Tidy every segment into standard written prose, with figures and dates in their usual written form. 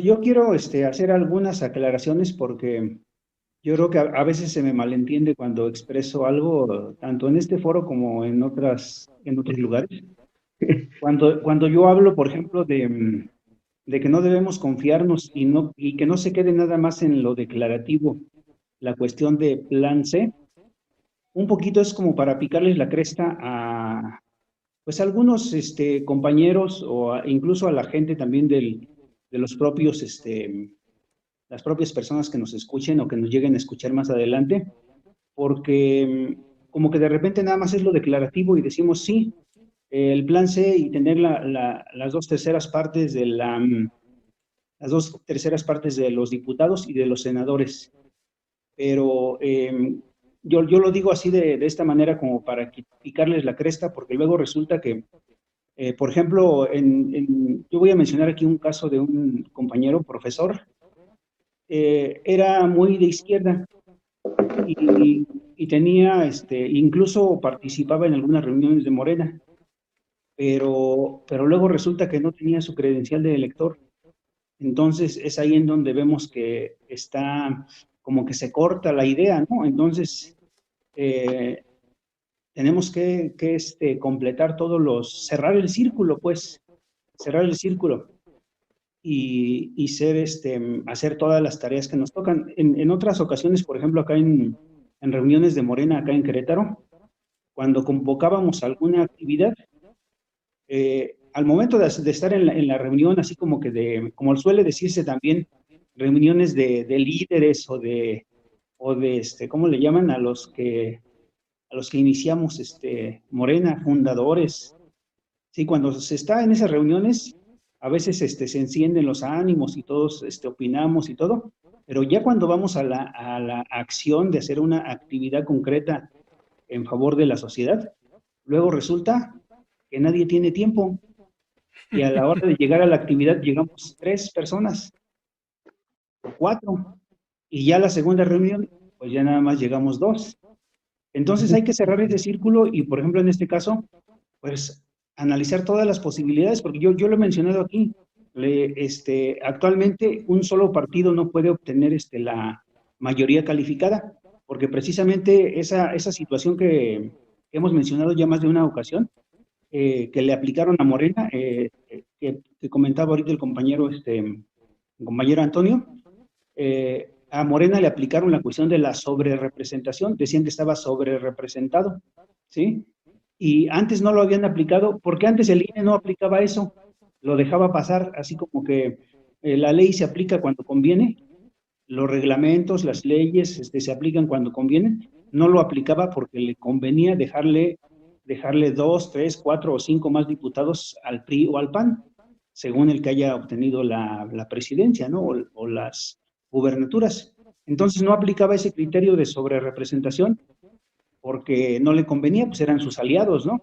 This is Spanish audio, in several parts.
Yo quiero hacer algunas aclaraciones porque yo creo que a veces se me malentiende cuando expreso algo, tanto en este foro como en otros lugares. Cuando yo hablo, por ejemplo, de que no debemos confiarnos y que no se quede nada más en lo declarativo, la cuestión de plan C, un poquito es como para picarles la cresta a, pues, a algunos compañeros incluso a la gente también de los propios, las propias personas que nos escuchen o que nos lleguen a escuchar más adelante, porque como que de repente nada más es lo declarativo y decimos sí, el plan C y tener las dos terceras partes las dos terceras partes de los diputados y de los senadores. Pero yo lo digo así de esta manera como para picarles la cresta, porque luego resulta que, por ejemplo, yo voy a mencionar aquí un caso de un compañero profesor, era muy de izquierda y tenía, incluso participaba en algunas reuniones de Morena, pero luego resulta que no tenía su credencial de elector. Entonces es ahí en donde vemos que está como que se corta la idea, ¿no? Entonces eh, tenemos que completar cerrar el círculo, pues, cerrar el círculo y hacer todas las tareas que nos tocan. En otras ocasiones, por ejemplo, acá en reuniones de Morena, acá en Querétaro, cuando convocábamos alguna actividad, al momento de estar en la reunión, así como como suele decirse también, reuniones de líderes o de ¿cómo le llaman? A los que iniciamos Morena, fundadores. Sí, cuando se está en esas reuniones, a veces se encienden los ánimos y todos opinamos y todo, pero ya cuando vamos a la acción de hacer una actividad concreta en favor de la sociedad, luego resulta que nadie tiene tiempo y a la hora de llegar a la actividad llegamos 3 personas o 4 y ya la segunda reunión, pues ya nada más llegamos 2. Entonces hay que cerrar ese círculo y, por ejemplo, en este caso, pues analizar todas las posibilidades, porque yo lo he mencionado aquí, actualmente un solo partido no puede obtener la mayoría calificada, porque precisamente esa situación que hemos mencionado ya más de una ocasión, que le aplicaron a Morena, que comentaba ahorita el compañero Antonio, a Morena le aplicaron la cuestión de la sobrerepresentación, decían que estaba sobrerepresentado, ¿sí? Y antes no lo habían aplicado, porque antes el INE no aplicaba eso, lo dejaba pasar, así como que la ley se aplica cuando conviene, los reglamentos, las leyes se aplican cuando convienen, no lo aplicaba porque le convenía dejarle 2, 3, 4 o 5 más diputados al PRI o al PAN, según el que haya obtenido la presidencia, ¿no? O las gubernaturas. Entonces no aplicaba ese criterio de sobrerepresentación porque no le convenía, pues eran sus aliados, ¿no?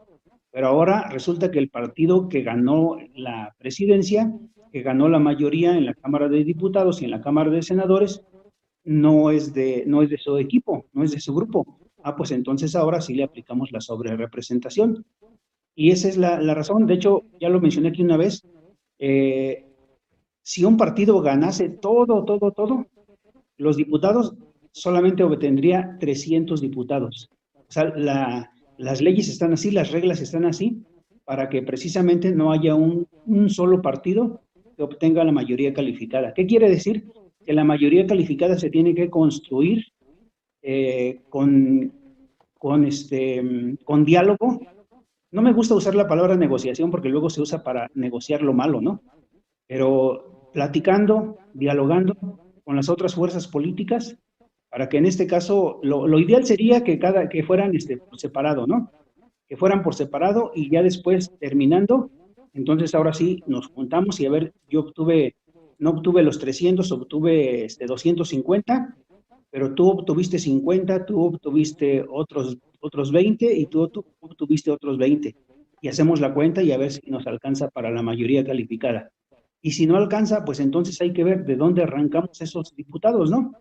Pero ahora resulta que el partido que ganó la presidencia, que ganó la mayoría en la Cámara de Diputados y en la Cámara de Senadores, no es de su equipo, no es de su grupo. Ah, pues entonces ahora sí le aplicamos la sobrerepresentación. Y esa es la razón. De hecho, ya lo mencioné aquí una vez, eh, si un partido ganase todo, los diputados solamente obtendría 300 diputados. O sea, las leyes están así, las reglas están así, para que precisamente no haya un solo partido que obtenga la mayoría calificada. ¿Qué quiere decir? Que la mayoría calificada se tiene que construir eh, con, con diálogo. No me gusta usar la palabra negociación porque luego se usa para negociar lo malo, ¿no? Pero platicando, dialogando con las otras fuerzas políticas, para que en este caso, lo ideal sería que fueran por separado, ¿no? Que fueran por separado y ya después terminando, entonces ahora sí nos juntamos y a ver, no obtuve los 300, obtuve 250, pero tú obtuviste 50, tú obtuviste otros 20 y tú obtuviste otros 20. Y hacemos la cuenta y a ver si nos alcanza para la mayoría calificada. Y si no alcanza, pues entonces hay que ver de dónde arrancamos esos diputados, ¿no?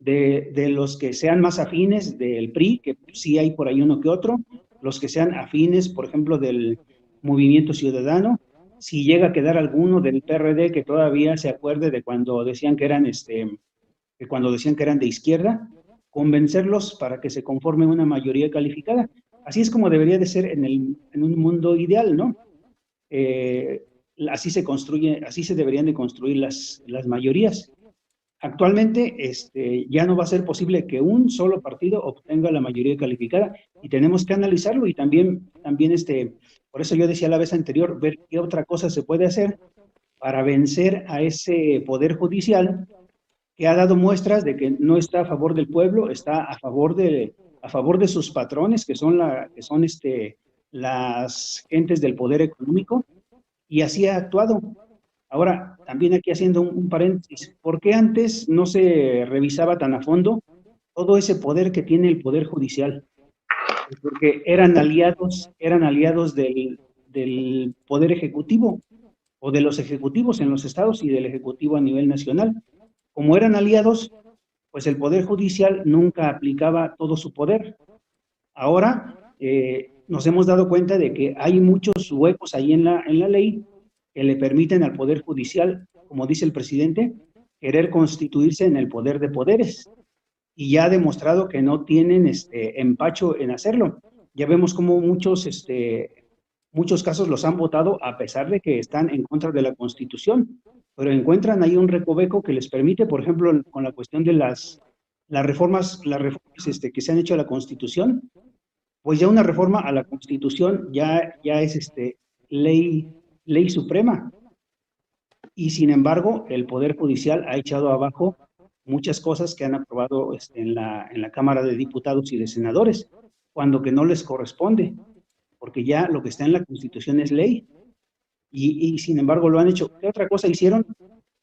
De los que sean más afines del PRI, que sí hay por ahí uno que otro, los que sean afines, por ejemplo, del Movimiento Ciudadano, si llega a quedar alguno del PRD que todavía se acuerde de cuando decían que eran, que cuando decían que eran de izquierda, convencerlos para que se conforme una mayoría calificada. Así es como debería de ser en un mundo ideal, ¿no? Eh, así se construye, así se deberían de construir las mayorías. Actualmente ya no va a ser posible que un solo partido obtenga la mayoría calificada y tenemos que analizarlo y también por eso yo decía la vez anterior, ver qué otra cosa se puede hacer para vencer a ese poder judicial que ha dado muestras de que no está a favor del pueblo, está a favor de sus patrones, que son las gentes del poder económico, y así ha actuado. Ahora, también aquí haciendo un paréntesis, ¿por qué antes no se revisaba tan a fondo todo ese poder que tiene el Poder Judicial? Pues porque eran aliados del Poder Ejecutivo o de los ejecutivos en los estados y del Ejecutivo a nivel nacional. Como eran aliados, pues el Poder Judicial nunca aplicaba todo su poder. Ahora nos hemos dado cuenta de que hay muchos huecos ahí en la ley que le permiten al Poder Judicial, como dice el presidente, querer constituirse en el poder de poderes. Y ya ha demostrado que no tienen empacho en hacerlo. Ya vemos cómo muchos casos los han votado a pesar de que están en contra de la Constitución, pero encuentran ahí un recoveco que les permite, por ejemplo, con la cuestión de las reformas que se han hecho a la Constitución, pues ya una reforma a la Constitución ya es ley suprema. Y sin embargo, el Poder Judicial ha echado abajo muchas cosas que han aprobado en la Cámara de Diputados y de Senadores, cuando que no les corresponde, porque ya lo que está en la Constitución es ley, y sin embargo lo han hecho. ¿Qué otra cosa hicieron?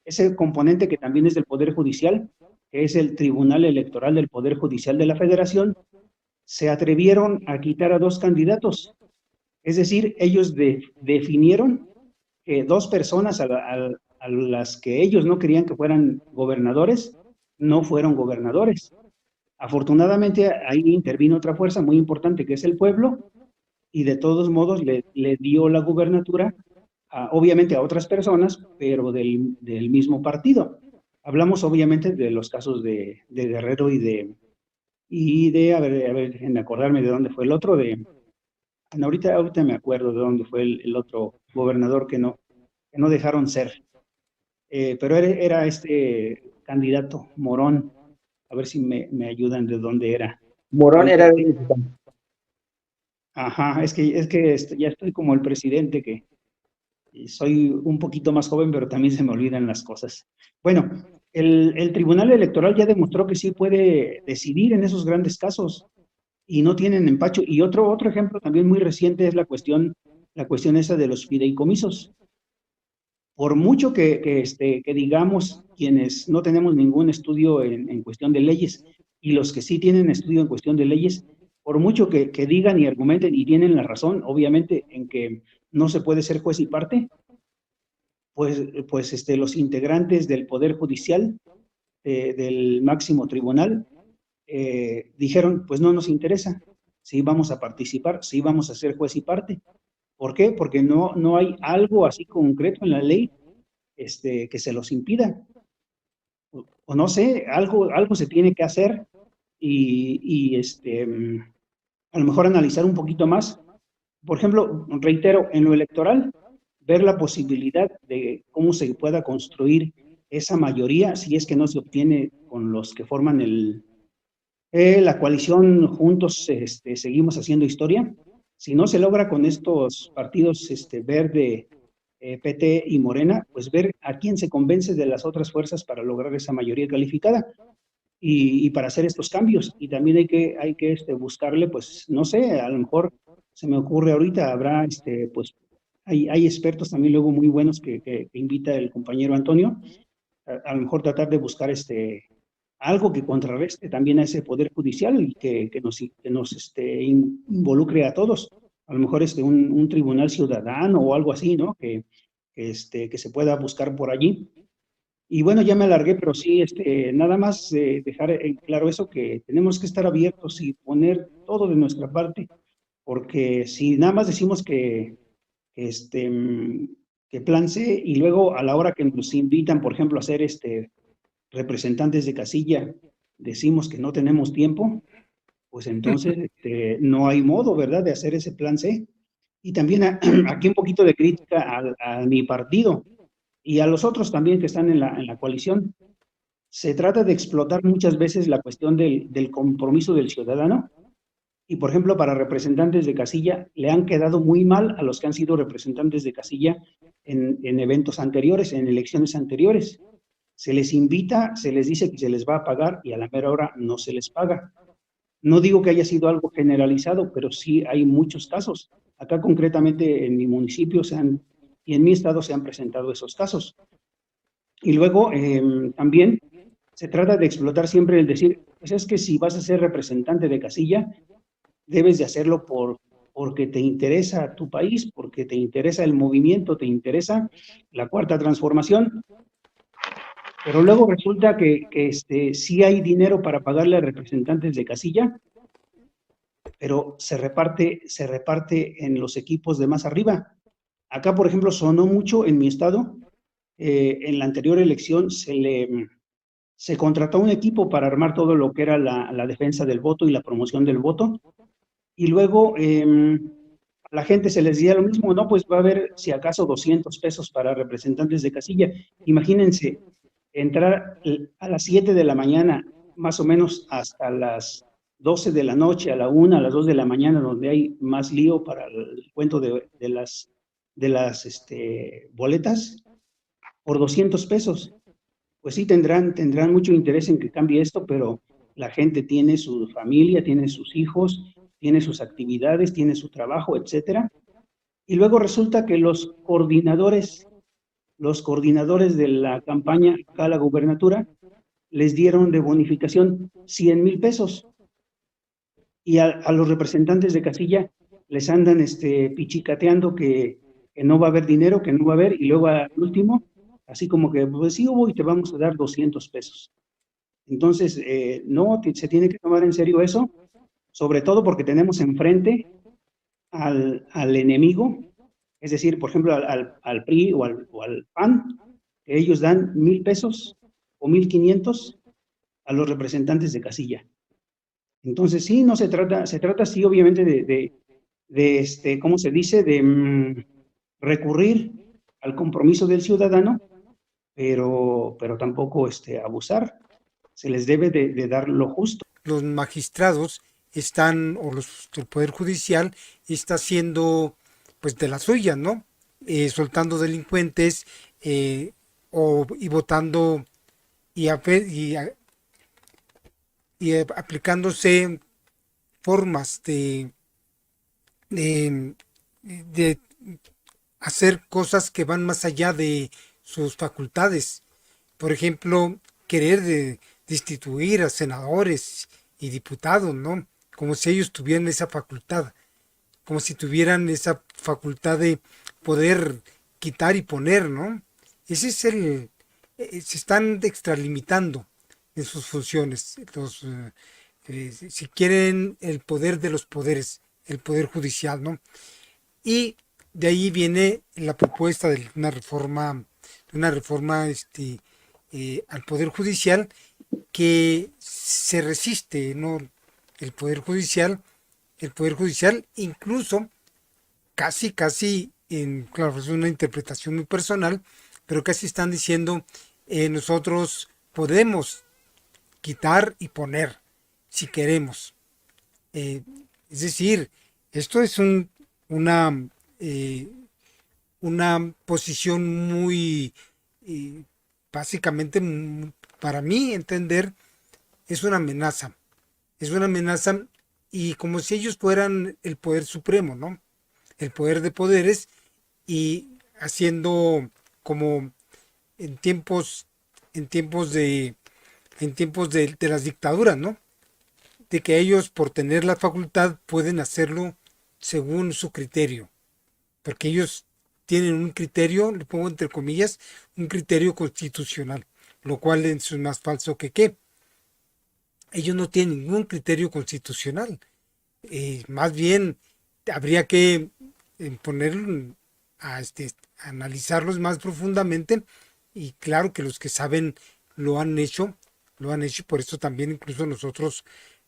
Ese componente que también es del Poder Judicial, que es el Tribunal Electoral del Poder Judicial de la Federación, se atrevieron a quitar a dos candidatos. Es decir, ellos definieron que dos personas a las que ellos no querían que fueran gobernadores, no fueron gobernadores. Afortunadamente ahí intervino otra fuerza muy importante que es el pueblo y de todos modos le dio la gubernatura obviamente a otras personas, pero del mismo partido. Hablamos obviamente de los casos de Guerrero a ver, en acordarme de dónde fue el otro, ahorita me acuerdo de dónde fue el otro gobernador que no dejaron ser. Pero era este candidato Morón, a ver si me ayudan de dónde era. Morón Ahorita, era el diputado. ajá, es que ya estoy como el presidente, que soy un poquito más joven, pero también se me olvidan las cosas. Bueno, el Tribunal Electoral ya demostró que sí puede decidir en esos grandes casos y no tienen empacho. Y otro ejemplo también muy reciente es la cuestión esa de los fideicomisos. Por mucho que digamos quienes no tenemos ningún estudio en cuestión de leyes y los que sí tienen estudio en cuestión de leyes, por mucho que digan y argumenten y tienen la razón, obviamente, en que no se puede ser juez y parte, pues los integrantes del Poder Judicial, del máximo tribunal, dijeron, pues no nos interesa, sí vamos a participar, sí vamos a ser juez y parte. ¿Por qué? Porque no hay algo así concreto en la ley que se los impida. O no sé, algo se tiene que hacer y a lo mejor analizar un poquito más. Por ejemplo, reitero, en lo electoral, ver la posibilidad de cómo se pueda construir esa mayoría, si es que no se obtiene con los que forman la coalición Juntos, seguimos haciendo historia. Si no se logra con estos partidos Verde, PT y Morena, pues ver a quién se convence de las otras fuerzas para lograr esa mayoría calificada y para hacer estos cambios. Y también hay que buscarle, pues, no sé, a lo mejor se me ocurre ahorita, habrá, pues, hay expertos también luego muy buenos que invita el compañero Antonio, a lo mejor tratar de buscar algo que contrarreste también a ese poder judicial y que nos involucre a todos. A lo mejor un tribunal ciudadano o algo así, ¿no? Que se pueda buscar por allí. Y bueno, ya me alargué, pero sí, nada más dejar en claro eso, que tenemos que estar abiertos y poner todo de nuestra parte, porque si nada más decimos que que plan C, y luego a la hora que nos invitan, por ejemplo, a ser representantes de casilla, decimos que no tenemos tiempo, pues entonces no hay modo, ¿verdad?, de hacer ese plan C. Y también aquí un poquito de crítica a mi partido y a los otros también que están en la coalición. Se trata de explotar muchas veces la cuestión del compromiso del ciudadano y, por ejemplo, para representantes de casilla, le han quedado muy mal a los que han sido representantes de casilla en eventos anteriores, en elecciones anteriores. Se les invita, se les dice que se les va a pagar y a la mera hora no se les paga. No digo que haya sido algo generalizado, pero sí hay muchos casos. Acá concretamente en mi municipio y en mi estado se han presentado esos casos. Y luego también se trata de explotar siempre el decir, pues es que si vas a ser representante de casilla, debes de hacerlo porque te interesa tu país, porque te interesa el movimiento, te interesa la cuarta transformación, pero luego resulta que sí hay dinero para pagarle a representantes de casilla, pero se reparte en los equipos de más arriba. Acá, por ejemplo, sonó mucho en mi estado, en la anterior elección se contrató un equipo para armar todo lo que era la defensa del voto y la promoción del voto, y luego a la gente se les decía lo mismo, no, pues va a haber si acaso 200 pesos para representantes de casilla. Imagínense, entrar a las 7 de la mañana, más o menos hasta las 12 de la noche, a la 1, a las 2 de la mañana, donde hay más lío para el cuento de las boletas, por 200 pesos. Pues sí, tendrán mucho interés en que cambie esto, pero la gente tiene su familia, tiene sus hijos, tiene sus actividades, tiene su trabajo, etcétera. Y luego resulta que los coordinadores de la campaña acá a la gubernatura les dieron de bonificación 100,000 pesos y a los representantes de casilla les andan pichicateando que no va a haber dinero, que no va a haber, y luego al último, así como que, pues sí hubo y te vamos a dar 200 pesos. Entonces, no, se tiene que tomar en serio eso, sobre todo porque tenemos enfrente al enemigo, es decir, por ejemplo, al PRI o al PAN, que ellos dan 1,000 pesos o 1,500 a los representantes de casilla. Entonces, sí, no se trata sí, obviamente, ¿cómo se dice?, de recurrir al compromiso del ciudadano, pero tampoco abusar. Se les debe de dar lo justo. Los magistrados están, o el Poder Judicial está haciendo pues de las suyas, ¿no? Soltando delincuentes y votando y, aplicándose formas de, de hacer cosas que van más allá de sus facultades. Por ejemplo, querer destituir a senadores y diputados, ¿no? Como si ellos tuvieran esa facultad, como si tuvieran esa facultad de poder quitar y poner, ¿no? Ese es se están extralimitando en sus funciones, si quieren el poder de los poderes, el poder judicial, ¿no? Y de ahí viene la propuesta de una reforma al Poder Judicial que se resiste, ¿no? El Poder Judicial, incluso casi, claro, es una interpretación muy personal, pero casi están diciendo, nosotros podemos quitar y poner si queremos. Es decir, esto es una, eh, una posición muy, básicamente, para mí entender, es una amenaza. Es una amenaza y como si ellos fueran el poder supremo, ¿no? El poder de poderes y haciendo como en tiempos, en tiempos de, de las dictaduras, ¿no? De que ellos por tener la facultad pueden hacerlo según su criterio, porque ellos tienen un criterio, le pongo entre comillas, un criterio constitucional, lo cual es más falso que qué. Ellos no tienen ningún criterio constitucional. Más bien habría que poner analizarlos más profundamente y claro que los que saben lo han hecho, y por eso también incluso nosotros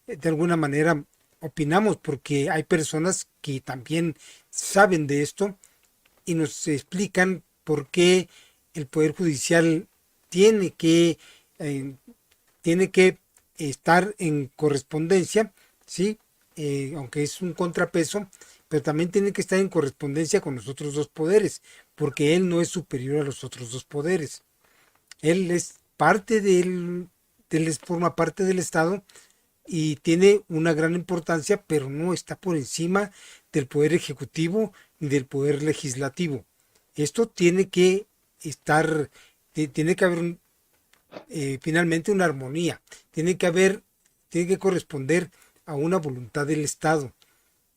de alguna manera opinamos, porque hay personas que también saben de esto y nos explican por qué el Poder Judicial tiene que, eh, tiene que estar en correspondencia, ¿sí? Aunque es un contrapeso, pero también tiene que estar en correspondencia con los otros dos poderes, porque él no es superior a los otros dos poderes. Él es parte él forma parte del Estado y tiene una gran importancia, pero no está por encima del poder ejecutivo ni del poder legislativo. Esto tiene que estar, tiene que haber finalmente una armonía, tiene que corresponder a una voluntad del Estado.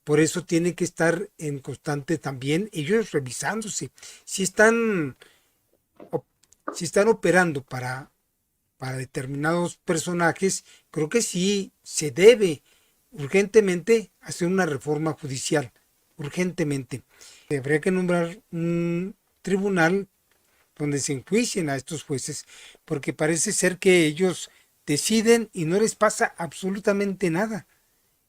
Por eso tiene que estar en constante también ellos revisándose si están, si están operando para determinados personajes. Creo que sí se debe urgentemente hacer una reforma judicial, urgentemente. Habría que nombrar un tribunal donde se enjuicien a estos jueces, porque parece ser que ellos deciden y no les pasa absolutamente nada.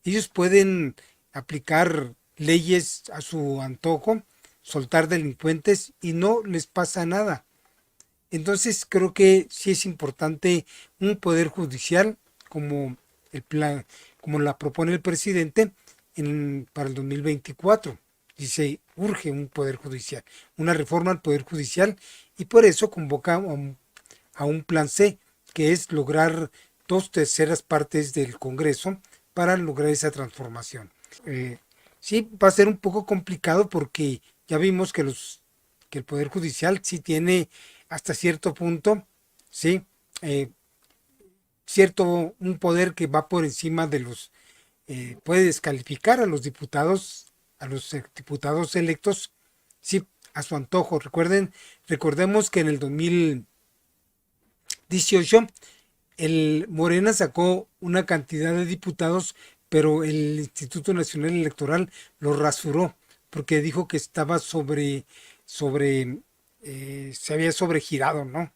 Ellos pueden aplicar leyes a su antojo, soltar delincuentes y no les pasa nada. Entonces creo que sí es importante un poder judicial como el plan, como la propone el presidente para el 2024. Dice, urge un poder judicial, una reforma al poder judicial y por eso convoca a un plan C, que es lograr 2/3 del Congreso para lograr esa transformación. Sí, va a ser un poco complicado porque ya vimos que el Poder Judicial sí tiene hasta cierto punto, sí, eh, un poder que va por encima de puede descalificar a los diputados electos, sí, a su antojo. Recordemos que en el 2018 el Morena sacó una cantidad de diputados, pero el Instituto Nacional Electoral lo rasuró porque dijo que estaba se había sobregirado, ¿no?